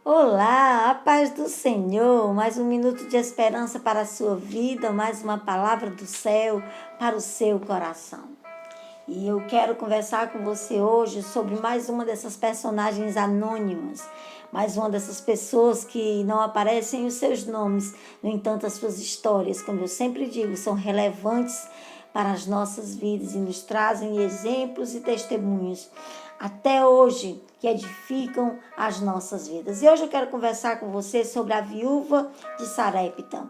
Olá, a paz do Senhor, mais um minuto de esperança para a sua vida, mais uma palavra do céu para o seu coração. E eu quero conversar com você hoje sobre mais uma dessas personagens anônimas, mais uma dessas pessoas que não aparecem os seus nomes, no entanto as suas histórias, como eu sempre digo, são relevantes para as nossas vidas e nos trazem exemplos e testemunhos até hoje que edificam as nossas vidas. E hoje eu quero conversar com você sobre a viúva de Sarepta.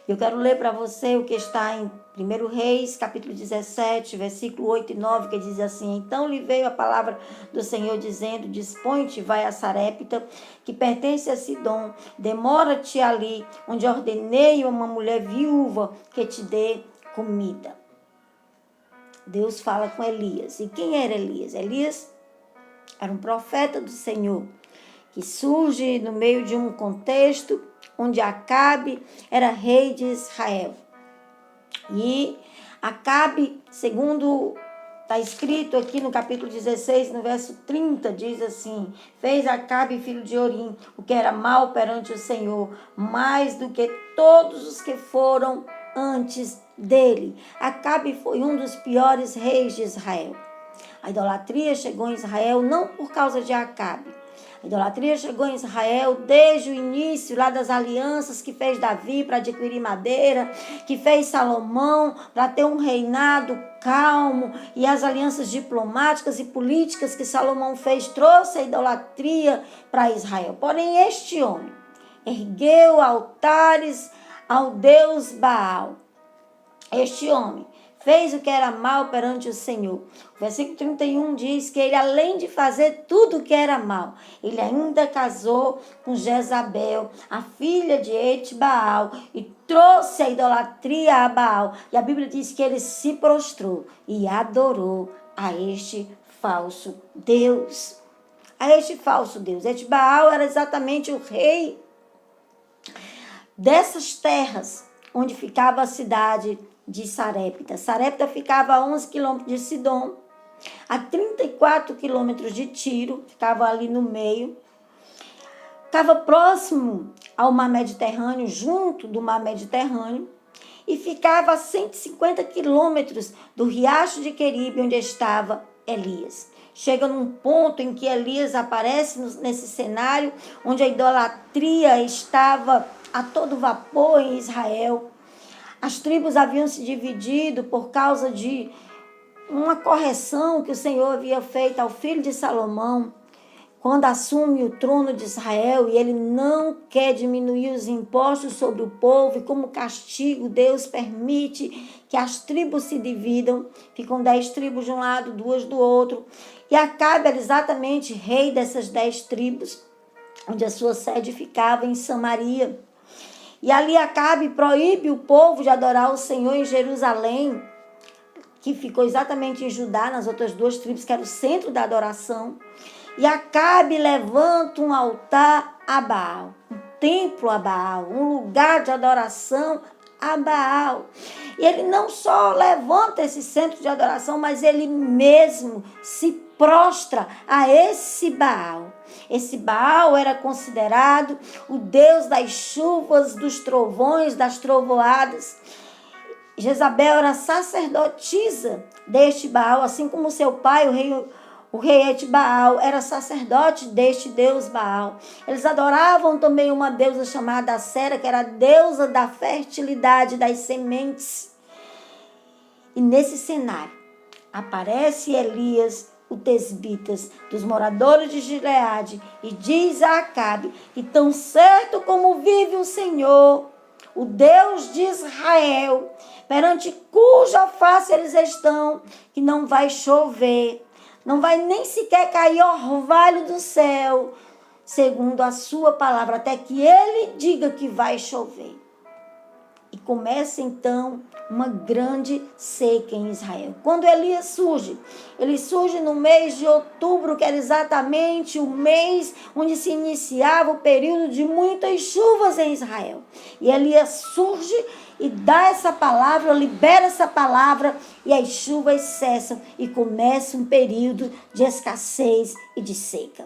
Eu quero ler para você o que está em 1 Reis, capítulo 17, versículo 8 e 9, que diz assim: Então lhe veio a palavra do Senhor dizendo: Dispõe-te, vai a Sarepta, que pertence a Sidom, demora-te ali, onde ordenei uma mulher viúva que te dê comida. Deus fala com Elias. E quem era Elias? Elias era um profeta do Senhor, que surge no meio de um contexto onde Acabe era rei de Israel. E Acabe, segundo está escrito aqui no capítulo 16, no verso 30, diz assim: Fez Acabe, filho de Orim, o que era mal perante o Senhor, mais do que todos os que foram antes dele. Acabe foi um dos piores reis de Israel. A idolatria chegou em Israel não por causa de Acabe. A idolatria chegou em Israel desde o início lá das alianças que fez Davi para adquirir madeira, que fez Salomão para ter um reinado calmo, e as alianças diplomáticas e políticas que Salomão fez trouxe a idolatria para Israel. Porém, este homem ergueu altares ao Deus Baal. Este homem fez o que era mal perante o Senhor. O versículo 31 diz que ele, além de fazer tudo o que era mal, ele ainda casou com Jezabel, a filha de Etbaal, e trouxe a idolatria a Baal. E a Bíblia diz que ele se prostrou e adorou a este falso Deus. A este falso Deus. Etbaal era exatamente o rei dessas terras onde ficava a cidade de Sarepta. Sarepta ficava a 11 quilômetros de Sidom, a 34 quilômetros de Tiro, ficava ali no meio. Ficava próximo ao mar Mediterrâneo, junto do mar Mediterrâneo, e ficava a 150 quilômetros do riacho de Queribe, onde estava Elias. Chega num ponto em que Elias aparece nesse cenário, onde a idolatria estava a todo vapor em Israel. As tribos haviam se dividido por causa de uma correção que o Senhor havia feito ao filho de Salomão, quando assume o trono de Israel, e ele não quer diminuir os impostos sobre o povo, e como castigo Deus permite que as tribos se dividam, ficam 10 tribos de um lado, 2 do outro, e Acabe era exatamente rei dessas 10 tribos, onde a sua sede ficava em Samaria. E ali Acabe proíbe o povo de adorar o Senhor em Jerusalém, que ficou exatamente em Judá, nas outras 2 tribos, que era o centro da adoração. E Acabe levanta um altar a Baal, um templo a Baal, um lugar de adoração a Baal. E ele não só levanta esse centro de adoração, mas ele mesmo se prostra a esse Baal. Esse Baal era considerado o deus das chuvas, dos trovões, das trovoadas. Jezabel era sacerdotisa deste Baal, assim como seu pai, o rei Etbaal, era sacerdote deste deus Baal. Eles adoravam também uma deusa chamada Acera, que era a deusa da fertilidade, das sementes. E nesse cenário aparece Elias, o tesbitas, dos moradores de Gileade, e diz a Acabe que tão certo como vive o Senhor, o Deus de Israel, perante cuja face eles estão, que não vai chover, não vai nem sequer cair orvalho do céu, segundo a sua palavra, até que ele diga que vai chover. E começa então uma grande seca em Israel. Quando Elias surge, ele surge no mês de outubro, que era exatamente o mês onde se iniciava o período de muitas chuvas em Israel. E Elias surge e dá essa palavra, libera essa palavra, e as chuvas cessam e começa um período de escassez e de seca.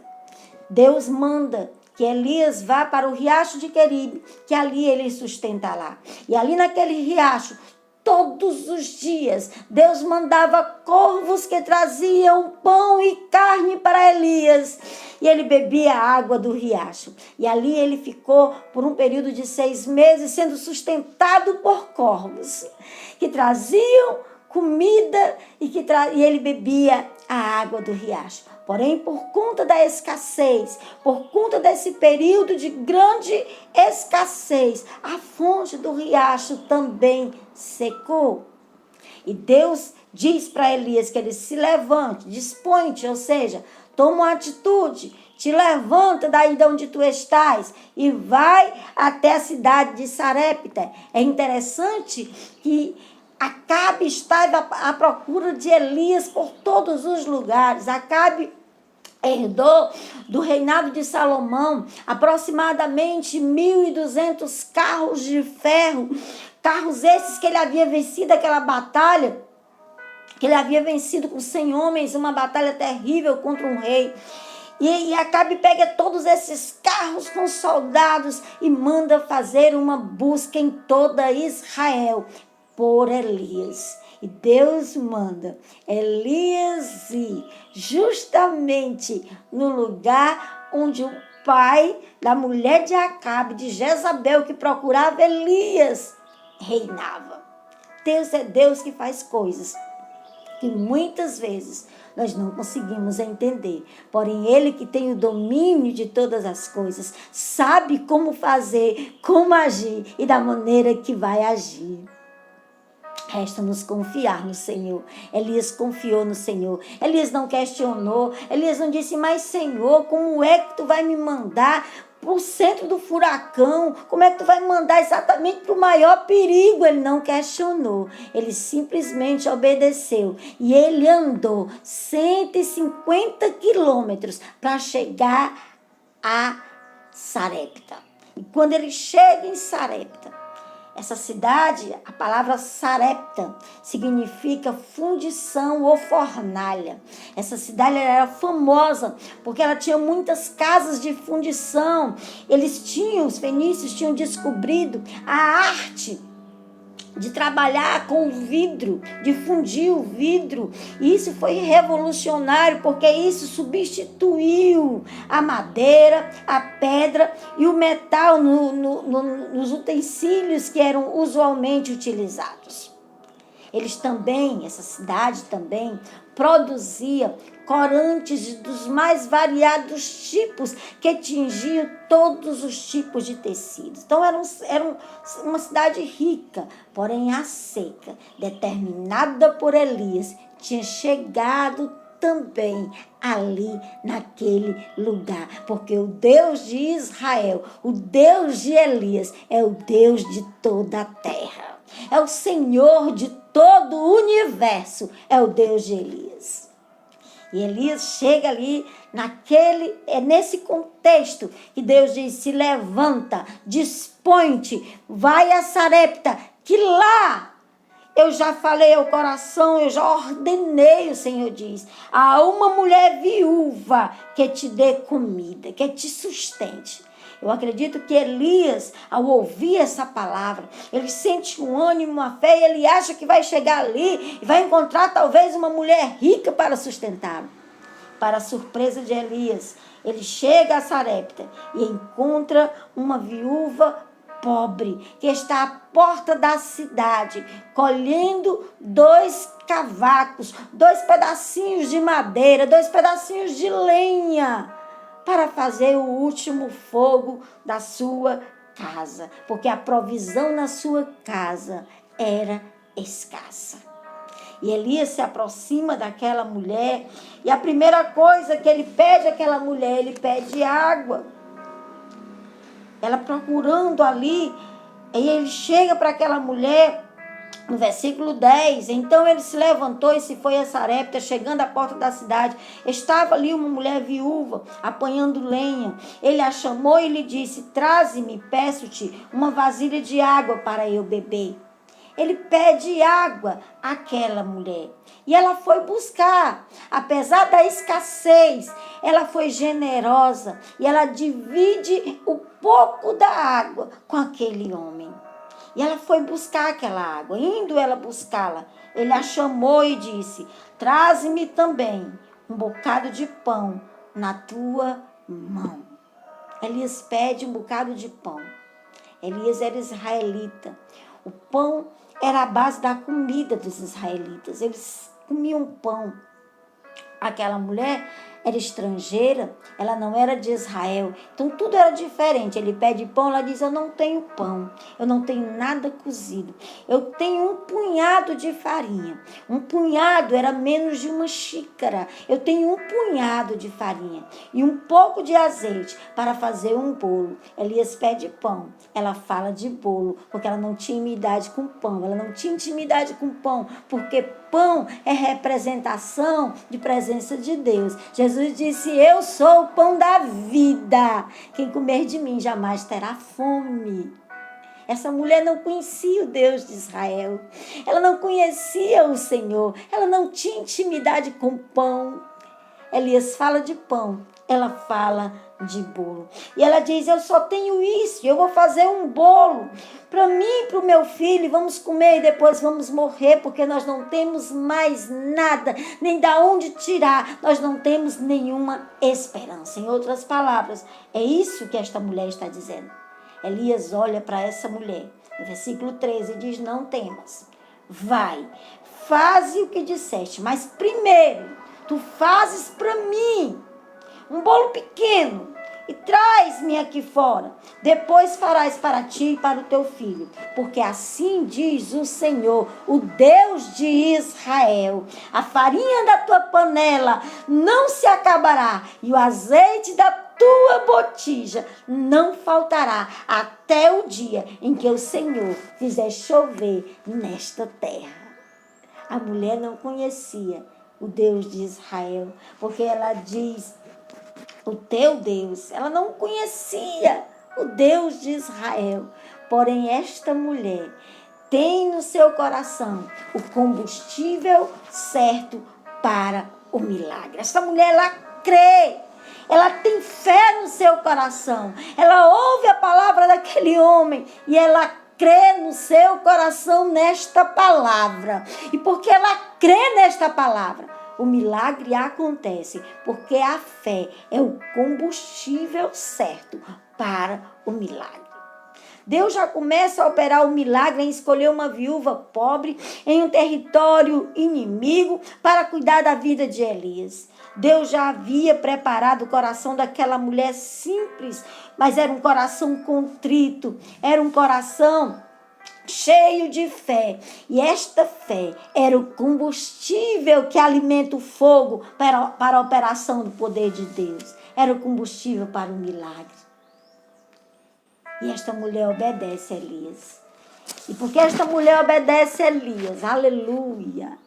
Deus manda que Elias vá para o riacho de Queribe, que ali ele sustenta lá. E ali naquele riacho, todos os dias, Deus mandava corvos que traziam pão e carne para Elias. E ele bebia a água do riacho. E ali ele ficou por um período de 6 meses, sendo sustentado por corvos, que traziam comida e ele bebia a água do riacho. Porém, por conta da escassez, por conta desse período de grande escassez, a fonte do riacho também secou. E Deus diz para Elias que ele se levante, dispõe-te, ou seja, toma uma atitude, te levanta daí de onde tu estás e vai até a cidade de Sarepta. É interessante que Acabe estava à procura de Elias por todos os lugares. Acabe herdou do reinado de Salomão aproximadamente 1.200 carros de ferro. Carros esses que ele havia vencido aquela batalha, que ele havia vencido com 100 homens, uma batalha terrível contra um rei. E Acabe pega todos esses carros com soldados e manda fazer uma busca em toda Israel por Elias. E Deus manda Elias ir justamente no lugar onde o pai da mulher de Acabe, de Jezabel, que procurava Elias, reinava. Deus é Deus que faz coisas que muitas vezes nós não conseguimos entender. Porém, Ele que tem o domínio de todas as coisas, sabe como fazer, como agir e da maneira que vai agir. Resta-nos confiar no Senhor. Elias confiou no Senhor. Elias não questionou. Elias não disse, mas Senhor, como é que tu vai me mandar para o centro do furacão? Como é que tu vai me mandar exatamente para o maior perigo? Ele não questionou. Ele simplesmente obedeceu. E ele andou 150 quilômetros para chegar a Sarepta. E quando ele chega em Sarepta, essa cidade, a palavra Sarepta, significa fundição ou fornalha. Essa cidade era famosa porque ela tinha muitas casas de fundição. Os fenícios tinham descobrido a arte de trabalhar com o vidro, de fundir o vidro. E isso foi revolucionário, porque isso substituiu a madeira, a pedra e o metal nos utensílios que eram usualmente utilizados. Essa cidade também produzia corantes dos mais variados tipos, que atingiam todos os tipos de tecidos. Então era uma cidade rica, porém a seca, determinada por Elias, tinha chegado também ali naquele lugar, porque o Deus de Israel, o Deus de Elias, é o Deus de toda a terra, é o Senhor de todo o universo, é o Deus de Elias. E Elias chega ali nesse contexto que Deus diz, se levanta, dispõe-te, vai a Sarepta, que lá eu já falei ao coração, eu já ordenei, o Senhor diz, a uma mulher viúva que te dê comida, que te sustente. Eu acredito que Elias, ao ouvir essa palavra, ele sente um ânimo, uma fé, e ele acha que vai chegar ali e vai encontrar talvez uma mulher rica para sustentá-lo. Para a surpresa de Elias, ele chega a Sarepta e encontra uma viúva pobre que está à porta da cidade, colhendo 2 cavacos, 2 pedacinhos de madeira, 2 pedacinhos de lenha, para fazer o último fogo da sua casa, porque a provisão na sua casa era escassa. E Elias se aproxima daquela mulher, e a primeira coisa que ele pede àquela mulher, ele pede água. Ela procurando ali, e ele chega para aquela mulher, no versículo 10, então ele se levantou e se foi a Sarepta, chegando à porta da cidade. Estava ali uma mulher viúva, apanhando lenha. Ele a chamou e lhe disse, traze-me, peço-te, uma vasilha de água para eu beber. ele pede água àquela mulher. E ela foi buscar, apesar da escassez, ela foi generosa e ela divide o pouco da água com aquele homem. E ela foi buscar aquela água. Indo ela buscá-la, ele a chamou e disse: traze-me também um bocado de pão na tua mão. Elias pede um bocado de pão. Elias era israelita. O pão era a base da comida dos israelitas. Eles comiam pão. Aquela mulher era estrangeira, ela não era de Israel, então tudo era diferente. Ele pede pão, ela diz: eu não tenho pão, eu não tenho nada cozido, eu tenho um punhado de farinha. Um punhado era menos de uma xícara. Eu tenho um punhado de farinha e um pouco de azeite para fazer um bolo. Elias pede pão, ela fala de bolo, porque ela não tinha intimidade com pão, ela não tinha intimidade com pão, porque pão é representação de presença de Deus. Jesus disse: eu sou o pão da vida. Quem comer de mim jamais terá fome. Essa mulher não conhecia o Deus de Israel. Ela não conhecia o Senhor. Ela não tinha intimidade com pão. Elias fala de pão, ela fala de bolo. E ela diz: eu só tenho isso, eu vou fazer um bolo para mim e para o meu filho, vamos comer e depois vamos morrer, porque nós não temos mais nada, nem da onde tirar, nós não temos nenhuma esperança. Em outras palavras, é isso que esta mulher está dizendo. Elias olha para essa mulher, no versículo 13, e diz: não temas, vai, faze o que disseste, mas primeiro tu fazes para mim um bolo pequeno e traz-me aqui fora. Depois farás para ti e para o teu filho. Porque assim diz o Senhor, o Deus de Israel: a farinha da tua panela não se acabará e o azeite da tua botija não faltará até o dia em que o Senhor fizer chover nesta terra. A mulher não conhecia o Deus de Israel, porque ela diz: o teu Deus. Ela não conhecia o Deus de Israel. Porém, esta mulher tem no seu coração o combustível certo para o milagre. Esta mulher, ela crê. Ela tem fé no seu coração. Ela ouve a palavra daquele homem e ela crê no seu coração nesta palavra. E porque ela crê nesta palavra, o milagre acontece, porque a fé é o combustível certo para o milagre. Deus já começa a operar o milagre em escolher uma viúva pobre em um território inimigo para cuidar da vida de Elias. Deus já havia preparado o coração daquela mulher simples, mas era um coração contrito, era um coração cheio de fé. E esta fé era o combustível que alimenta o fogo para a operação do poder de Deus. Era o combustível para o milagre. E esta mulher obedece a Elias. E porque esta mulher obedece a Elias, aleluia,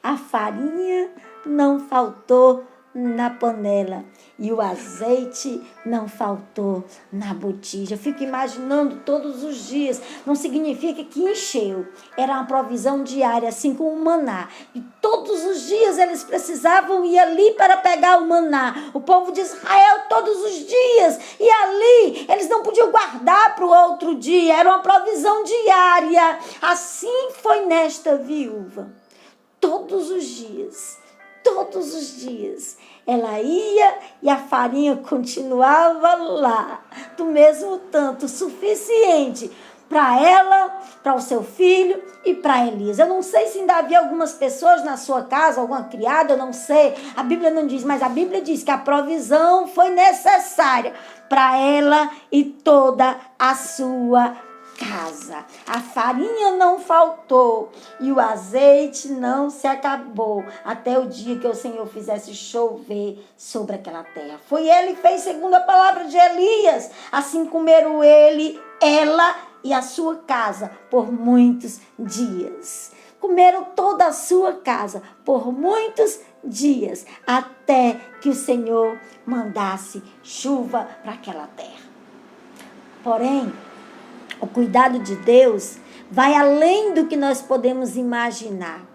a farinha não faltou na panela e o azeite não faltou na botija. Eu fico imaginando todos os dias. Não significa que encheu. Era uma provisão diária, assim como o maná. E todos os dias eles precisavam ir ali para pegar o maná. O povo de Israel todos os dias. E ali eles não podiam guardar para o outro dia. Era uma provisão diária. Assim foi nesta viúva. Todos os dias. Todos os dias ela ia e a farinha continuava lá, do mesmo tanto, suficiente para ela, para o seu filho e para Elias. Eu não sei se ainda havia algumas pessoas na sua casa, alguma criada, eu não sei, a Bíblia não diz, mas a Bíblia diz que a provisão foi necessária para ela e toda a sua casa. A farinha não faltou e o azeite não se acabou até o dia que o Senhor fizesse chover sobre aquela terra. Foi ele que fez segundo a palavra de Elias. Assim comeram ele, ela e a sua casa por muitos dias. Comeram toda a sua casa por muitos dias, até que o Senhor mandasse chuva para aquela terra. Porém, o cuidado de Deus vai além do que nós podemos imaginar.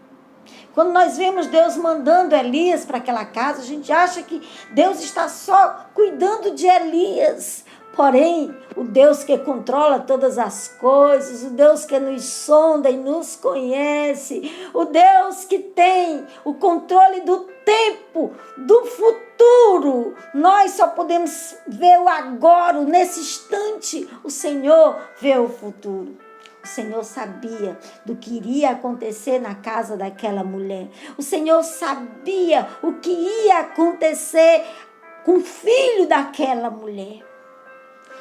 Quando nós vemos Deus mandando Elias para aquela casa, a gente acha que Deus está só cuidando de Elias. Porém, o Deus que controla todas as coisas, o Deus que nos sonda e nos conhece, o Deus que tem o controle do tempo, do futuro. Nós só podemos ver o agora, nesse instante. O Senhor vê o futuro. O Senhor sabia do que iria acontecer na casa daquela mulher. O Senhor sabia o que ia acontecer com o filho daquela mulher.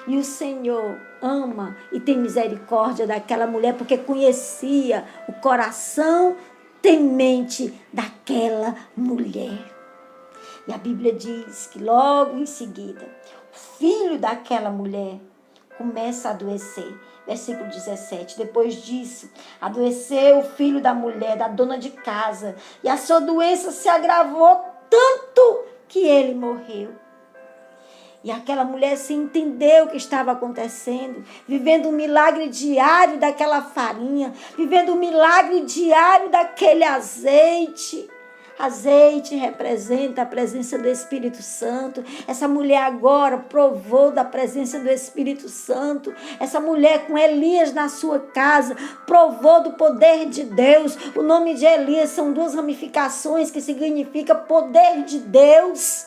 E o Senhor ama e tem misericórdia daquela mulher, porque conhecia o coração temente daquela mulher. E a Bíblia diz que logo em seguida, o filho daquela mulher começa a adoecer. Versículo 17. Depois disso, adoeceu o filho da mulher, da dona de casa, e a sua doença se agravou tanto que ele morreu. E aquela mulher se entendeu o que estava acontecendo, vivendo um milagre diário daquela farinha, vivendo um milagre diário daquele azeite. Azeite representa a presença do Espírito Santo. Essa mulher agora provou da presença do Espírito Santo. Essa mulher com Elias na sua casa provou do poder de Deus. O nome de Elias são duas ramificações que significa poder de Deus.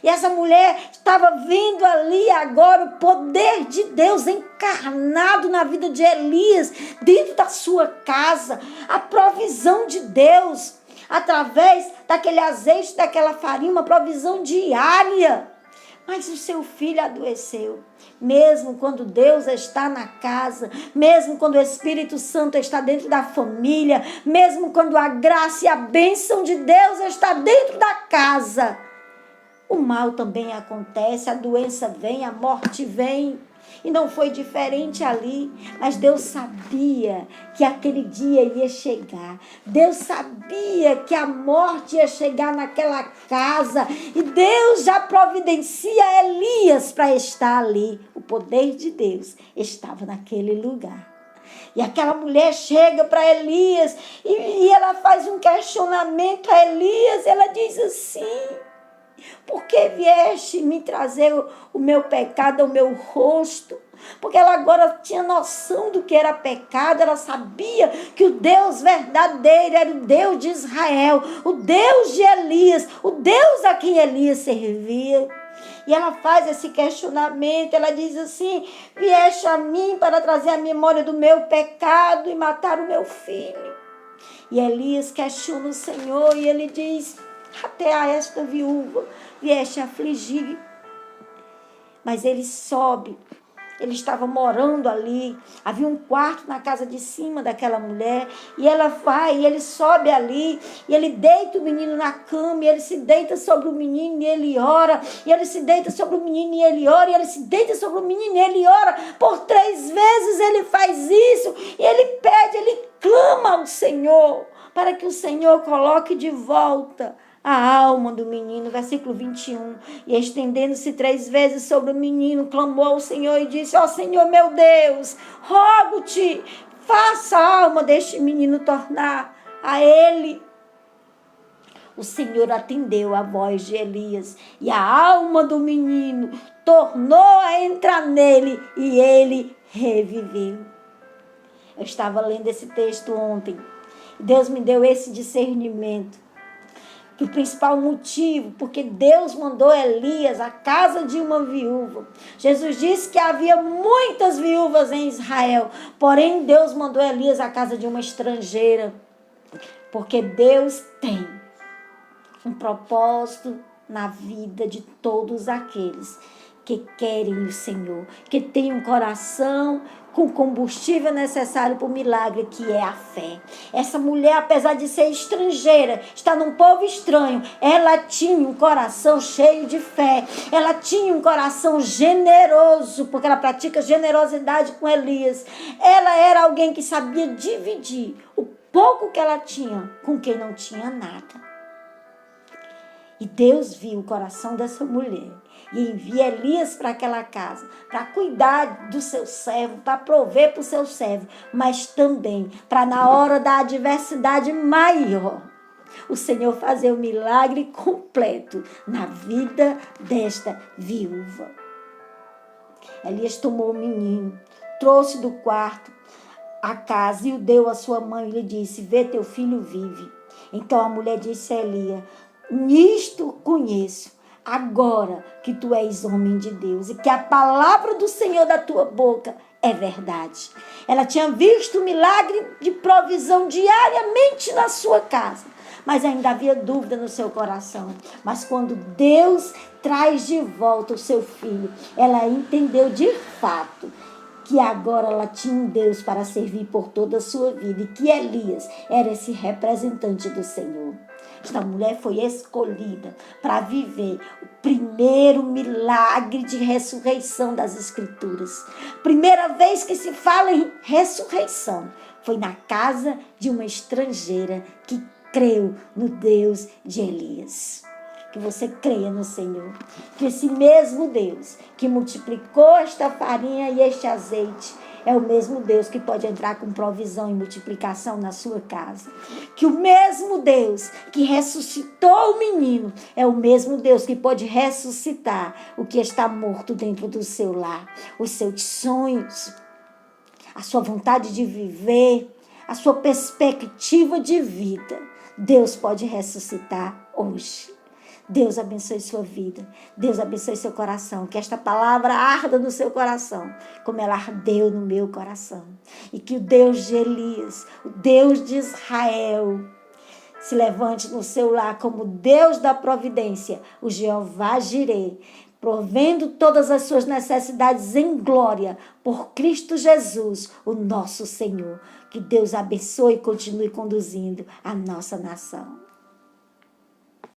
E essa mulher estava vendo ali agora o poder de Deus encarnado na vida de Elias, dentro da sua casa, a provisão de Deus, através daquele azeite, daquela farinha, uma provisão diária. Mas o seu filho adoeceu. Mesmo quando Deus está na casa, mesmo quando o Espírito Santo está dentro da família, mesmo quando a graça e a bênção de Deus está dentro da casa, o mal também acontece, a doença vem, a morte vem. E não foi diferente ali, mas Deus sabia que aquele dia ia chegar. Deus sabia que a morte ia chegar naquela casa. E Deus já providencia Elias para estar ali. O poder de Deus estava naquele lugar. E aquela mulher chega para Elias e ela faz um questionamento a Elias. Ela diz assim: por que vieste me trazer o meu pecado ao meu rosto? Porque ela agora tinha noção do que era pecado. Ela sabia que o Deus verdadeiro era o Deus de Israel, o Deus de Elias, o Deus a quem Elias servia. E ela faz esse questionamento. Ela diz assim: vieste a mim para trazer a memória do meu pecado e matar o meu filho. E Elias questiona o Senhor e ele diz: até a esta viúva vieste afligir. Mas ele sobe. Ele estava morando ali. Havia um quarto na casa de cima daquela mulher. E ela vai, e ele sobe ali. E ele deita o menino na cama. E ele se deita sobre o menino e ele ora. E ele se deita sobre o menino e ele ora. E ele se deita sobre o menino e ele ora. Por 3 vezes ele faz isso. E ele pede, ele clama ao Senhor, para que o Senhor coloque de volta a alma do menino. Versículo 21. E estendendo-se 3 vezes sobre o menino, clamou ao Senhor e disse: ó Senhor meu Deus, rogo-te, faça a alma deste menino tornar a ele. O Senhor atendeu a voz de Elias e a alma do menino tornou a entrar nele e ele reviveu. Eu estava lendo esse texto ontem. Deus me deu esse discernimento. Que o principal motivo, porque Deus mandou Elias à casa de uma viúva. Jesus disse que havia muitas viúvas em Israel, porém Deus mandou Elias à casa de uma estrangeira, porque Deus tem um propósito na vida de todos aqueles que querem o Senhor, que têm um coração com combustível necessário para o milagre, que é a fé. Essa mulher, apesar de ser estrangeira, está num povo estranho, ela tinha um coração cheio de fé, ela tinha um coração generoso, porque ela pratica generosidade com Elias. Ela era alguém que sabia dividir o pouco que ela tinha com quem não tinha nada. E Deus viu o coração dessa mulher. e envia Elias para aquela casa, para cuidar do seu servo, para prover para o seu servo, mas também para na hora da adversidade maior, o Senhor fazer o milagre completo na vida desta viúva. Elias tomou o menino, trouxe do quarto a casa e o deu à sua mãe e lhe disse: vê, teu filho vive. Então a mulher disse a Elias: nisto conheço, agora que tu és homem de Deus e que a palavra do Senhor da tua boca é verdade. Ela tinha visto o milagre de provisão diariamente na sua casa, mas ainda havia dúvida no seu coração. Mas quando Deus traz de volta o seu filho, ela entendeu de fato que agora ela tinha um Deus para servir por toda a sua vida e que Elias era esse representante do Senhor. Esta mulher foi escolhida para viver o primeiro milagre de ressurreição das Escrituras. Primeira vez que se fala em ressurreição foi na casa de uma estrangeira que creu no Deus de Elias. Que você creia no Senhor, que esse mesmo Deus que multiplicou esta farinha e este azeite é o mesmo Deus que pode entrar com provisão e multiplicação na sua casa. Que o mesmo Deus que ressuscitou o menino é o mesmo Deus que pode ressuscitar o que está morto dentro do seu lar. Os seus sonhos, a sua vontade de viver, a sua perspectiva de vida. Deus pode ressuscitar hoje. Deus abençoe sua vida. Deus abençoe seu coração. Que esta palavra arda no seu coração, como ela ardeu no meu coração. E que o Deus de Elias, o Deus de Israel, se levante no seu lar como Deus da providência, o Jeová Jireh, provendo todas as suas necessidades em glória por Cristo Jesus, o nosso Senhor. Que Deus abençoe e continue conduzindo a nossa nação.